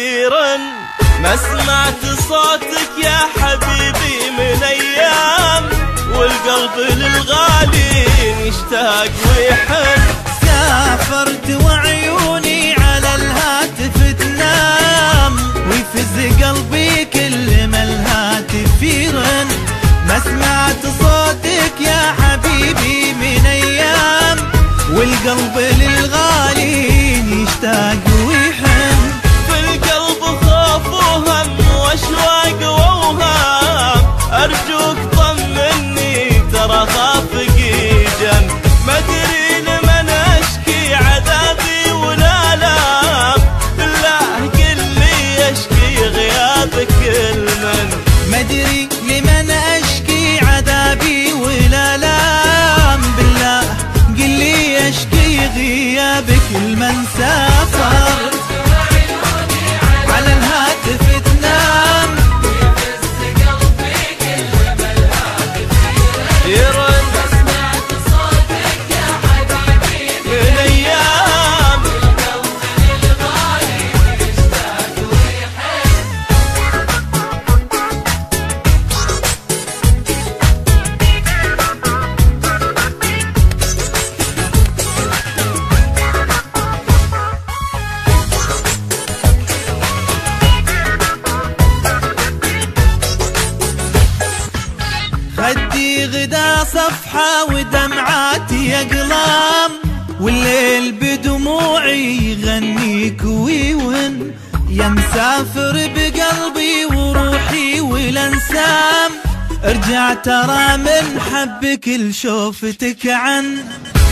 كثيرا ما سمعت صوتك يا حبيبي من أيام، والقلب للغالي يشتاق ويحن. سافرت وعيوني على الهاتف تنام، ويفز قلبي كل ما الهاتف يرن. ما سمعت صوتك يا حبيبي من أيام، والقلب للغالي يشتاق ويحن. في القلب خوف وهم واشواق ووهام، أرجوك طمني ترى خافقي جنب. ما أدري لمن أشكي عذابي ولا لام، بالله قل لي أشكي غيابك المن. ما أدري لمن أشكي عذابي ولا لام، بالله قل لي أشكي غيابك المن. سافر على الهاتف تنام، ويفز قلبي كل ما الهاتف يرن. ما سمعت صوتك يا حبيبي من أيام، والقلب للغالي يشتاق ويحن. خدي غدا صفحة ودمعاتي أقلام، والليل بدموعي يغنيك ويون. يا مسافر بقلبي وروحي والانسام، ارجع ترى من حبك لشوفتك عن.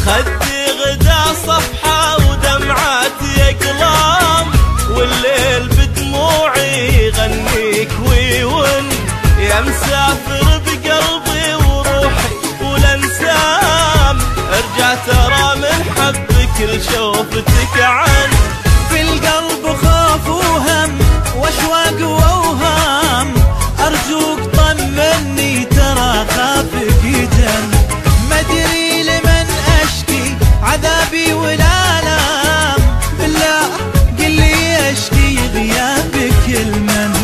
خدي غدا صفحة ودمعاتي أقلام، والليل بدموعي يغنيك ويون. يا مسافر بقلبي وروحي والانسام، ارجع ترى من حبك لشوفتك عن. في القلب خوف وهم واشواق واوهام، ارجوك طمني ترى خافك جن. ما ادري لمن اشكي عذابي ولا لام، بالله قل لي اشكي غيابك المن.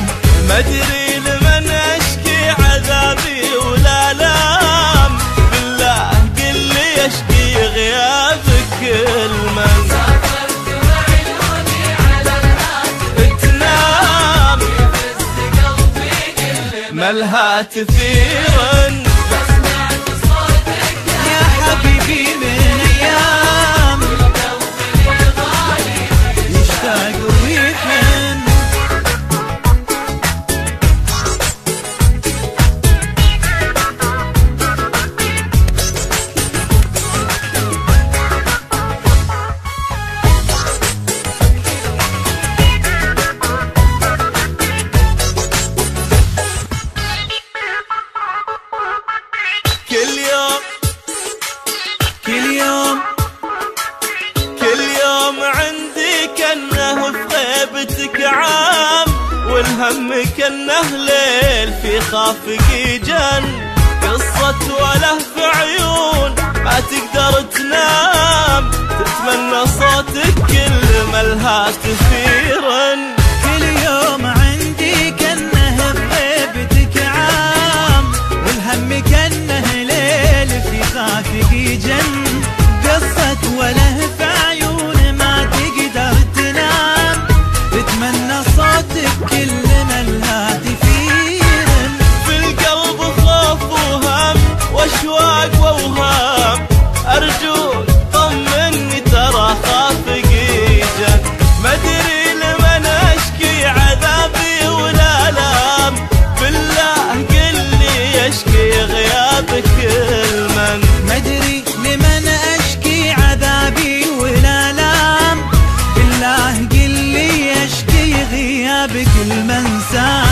ما أدري لمن أشكي عذابي ولا لام، بالله قل لي أشكي غيابك المن. سافرت وعيوني على الهاتف تنام، ويفز قلبي كل ما الهاتف يرن. ما سمعت صوتك يا حبيبي من ايام، والقلب للغالي يشتاق ويحن. كل يوم كل يوم كل يوم عندي كأنه في غيبتك عام، والهم كأنه ليل في خافقي جن. قصة وله في عيون ما تقدر تنام، تتمنى صوتك كل ما الهاتف يرن. كل يوم عندي كأنه بغيبتك عام، والهم كأنه ليل في خافقي جن. قصة وله في عيون ما تقدر تنام، تتمنى صوتك كل ما الهاتف يرن. في القلب خوف وهم واشواق واوهام، ارجوك طمني ترى خافقي جن. ما ادري لمن اشكي عذابي ولا لام، بالله قل لي اشكي غيابك المن. ما ادري لمن اشكي عذابي ولا لام، بالله قل لي اشكي غيابك المنسى.